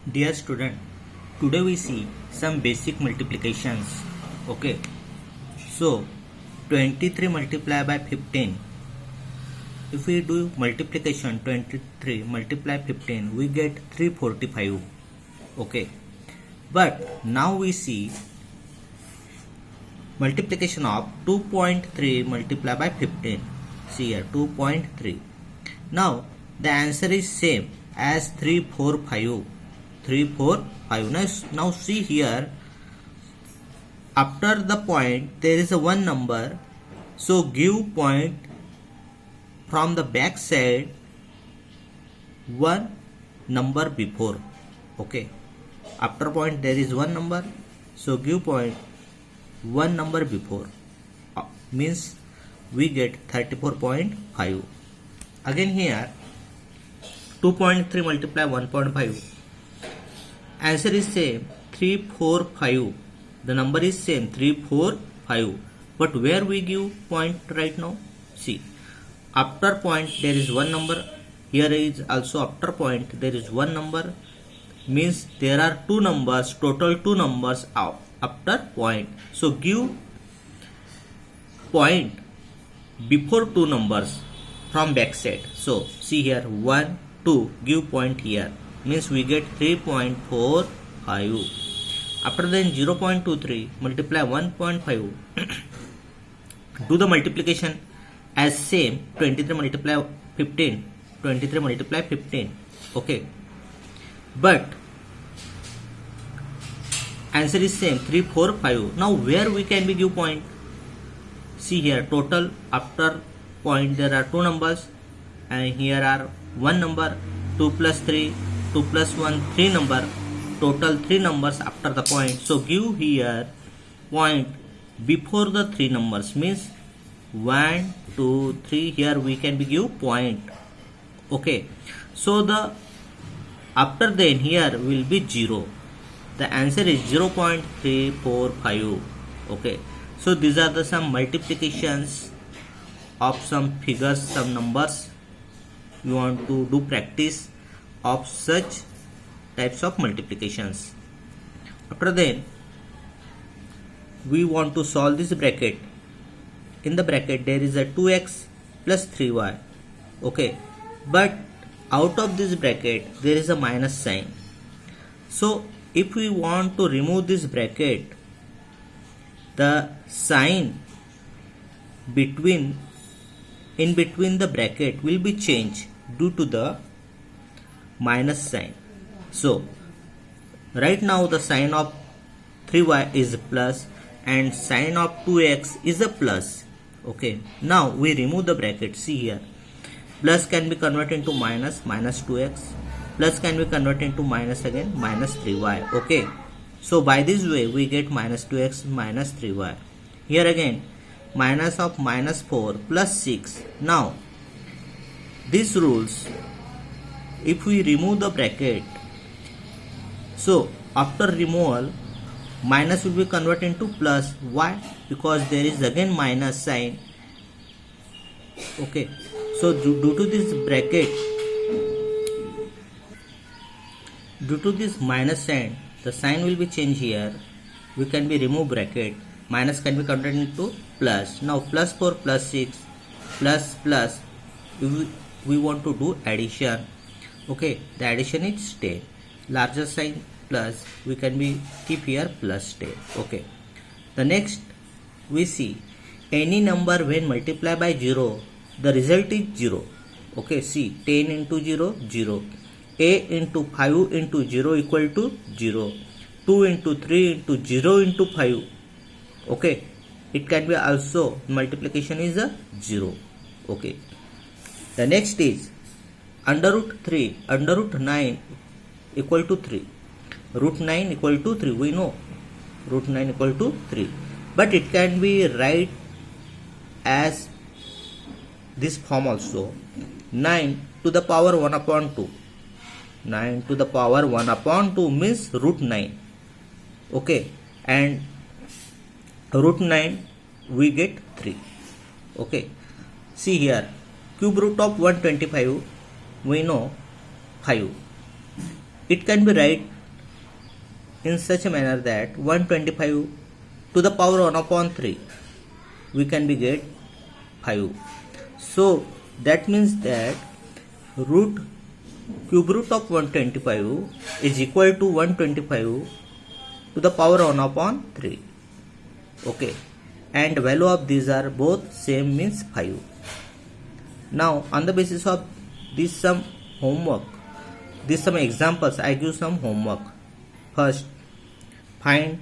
Dear student, today we see some basic multiplications. Okay, so 23 multiplied by 15. If we do multiplication 23 multiplied 15, we get 345. Okay, but now we see multiplication of 2.3 multiplied by 15. See here 2.3. Now the answer is same as 345. 345. Now see here, after the point there is a one number, so give point from the back side one number before. Okay, after point there is one number, so give point one number before, means we get 34.5. Again here 2.3 multiply 1.5, answer is same 345. The number is same 345, but where we give point right now? See, after point there is one number, here is also after point there is one number, means there are two numbers, total two numbers after point, so give point before two numbers from back side. So see here 1 2, give point here, means we get 3.45. After then 0.23 multiply 1.5. Do the multiplication as same 23 multiply 15. 23 multiply 15. Okay, but answer is same 345. Now where we can be give point? See here, total after point there are two numbers, and here are one number, 2 plus 3, 2 plus 1, 3 number, total 3 numbers after the point, so give here point before the 3 numbers, means 1 2 3, here we can be give point. Okay, so the after then here will be 0. The answer is 0.345. Okay, so these are the some multiplications of some figures, some numbers. You want to do practice of such types of multiplications. After then we want to solve this bracket. In the bracket there is a 2x plus 3y. Okay, but out of this bracket there is a minus sign. So if we want to remove this bracket, the sign in between the bracket will be changed due to the minus sign. So right now the sign of 3y is plus and sign of 2x is a plus. Okay, now we remove the bracket. See here, plus can be converted into minus, minus 2x, plus can be converted into minus again, minus 3y. Okay, so by this way we get minus 2x minus 3y. Here again minus of minus 4 plus 6. Now these rules, if we remove the bracket, so after removal minus will be converted into plus. Why? Because there is again minus sign. Okay, so due to this bracket, due to this minus sign, the sign will be changed here. We can be remove bracket, minus can be converted into plus. Now plus 4 plus 6 plus plus, we want to do addition. Okay, the addition is 10. Larger sign plus, we can be keep here plus 10. Okay, the next we see any number when multiplied by 0, the result is 0. Okay, see 10 into 0 0, a into 5 into 0 equal to 0, 2 into 3 into 0 into 5. Okay, it can be also multiplication is a 0. Okay, the next is under root 3, under root 9 equal to 3. Root 9 equal to 3, we know root 9 equal to 3, but it can be write as this form also, 9 to the power 1 upon 2. 9 to the power 1 upon 2 means root 9. Okay, and root 9 we get 3. Okay, see here cube root of 125, we know 5. It can be write in such a manner that 125 to the power 1 upon 3 we can be get 5. So that means that root cube root of 125 is equal to 125 to the power 1 upon 3. Okay, and value of these are both same, means 5. Now on the basis of this some homework, these some examples, I give some homework. First, find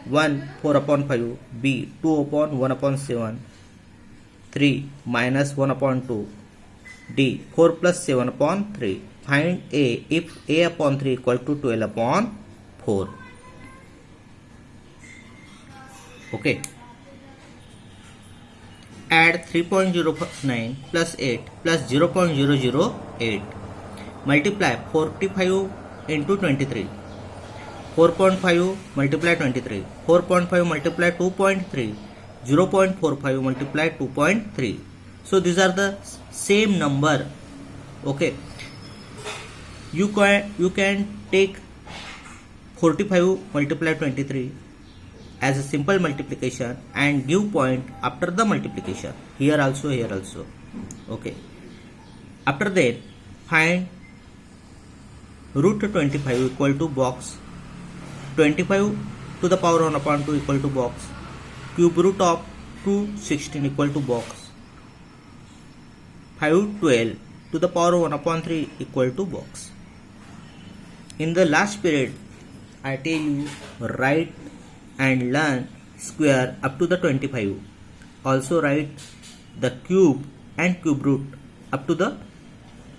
1 4 upon 5, b 2 upon 1 upon 7, 3 minus 1 upon 2, d 4 plus 7 upon 3. Find a if a upon 3 equal to 12 upon 4. Okay. Add 3.09 plus 8 plus 0.008. Multiply 45 into 23. 4.5 multiply 23. 4.5 multiply 2.3. 0.45 multiply 2.3. So these are the same number. Okay. You can take 45 multiply 23 as a simple multiplication and give point after the multiplication. Here also. Okay. After that, find root 25 equal to box. 25 to the power 1 upon 2 equal to box. Cube root of 216 equal to box. 512 to the power 1 upon 3 equal to box. In the last period, I tell you write and learn square up to the 25. Also write the cube and cube root up to the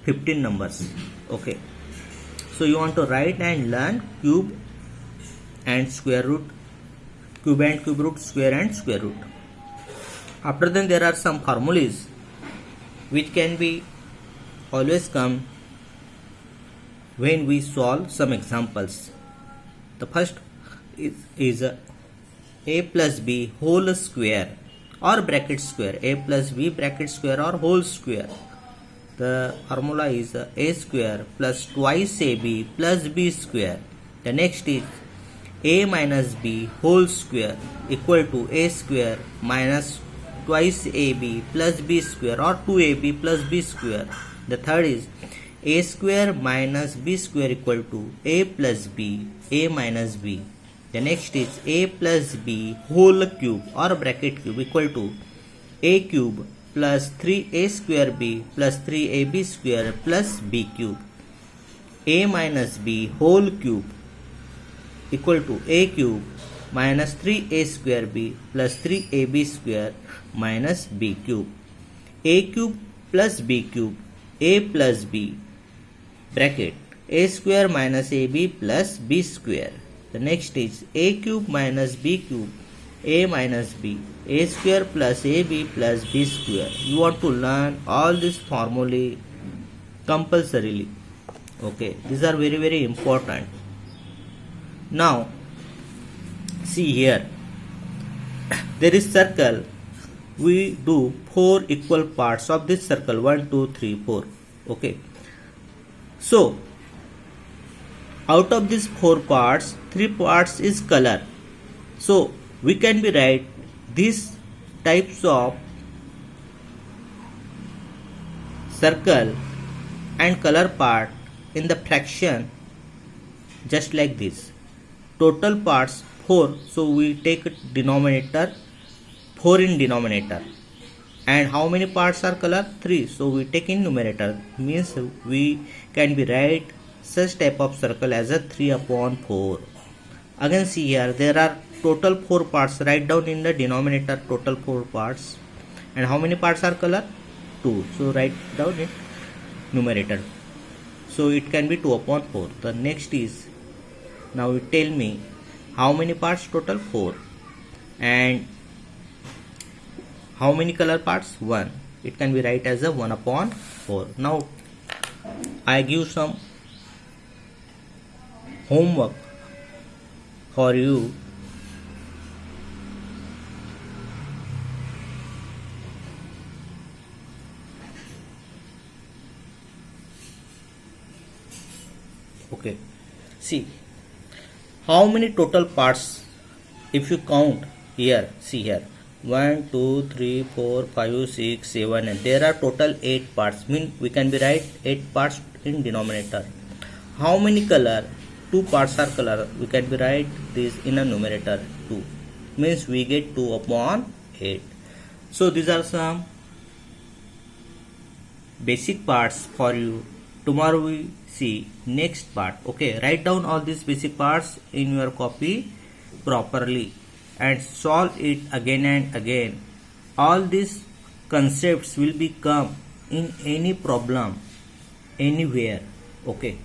15 numbers. Okay. So you want to write and learn cube and square root, cube and cube root, square and square root. After then there are some formulas which can be always come when we solve some examples. The first is a plus b whole square or bracket square. A plus b bracket square or whole square. The formula is a square plus twice ab plus b square. The next is a minus b whole square equal to a square minus twice ab plus b square or 2ab plus b square. The third is a square minus b square equal to a plus b, a minus b. The next is a plus b whole cube or bracket cube equal to a cube plus 3a square b plus 3ab square plus b cube. A minus b whole cube equal to a cube minus 3a square b plus 3ab square minus b cube. A cube plus b cube, a plus b bracket a square minus ab plus b square. The next is a cube minus b cube, a minus b, a square plus ab plus b square. You want to learn all these formulae compulsorily. Okay, these are very, very important. Now, see here, there is circle. We do 4 equal parts of this circle, 1, 2, 3, 4. Okay. So, out of these 4 parts, 3 parts is color. So, we can be write these types of circle and color part in the fraction just like this. Total parts 4, so we take denominator 4 in denominator. And how many parts are color? 3, so we take in numerator. Means we can be write such type of circle as a 3 upon 4. Again see here, there are total 4 parts. Write down in the denominator total 4 parts. And how many parts are color? 2. So write down in numerator. So it can be 2 upon 4. The next is, now you tell me how many parts? Total 4. And how many color parts? 1. It can be write as a 1 upon 4. Now I give some homework for you. Okay, see, How many total parts? If you count here, see here, 1, 2, 3, 4, 5, 6, 7, and there are total 8 parts. Mean we can be write 8 parts in denominator. How many color? 2 parts are color. We can be write this in a numerator 2. Means we get 2 upon 8. So these are some basic parts for you. Tomorrow we see next part. Okay, write down all these basic parts in your copy properly and solve it again and again. All these concepts will become in any problem anywhere. Okay.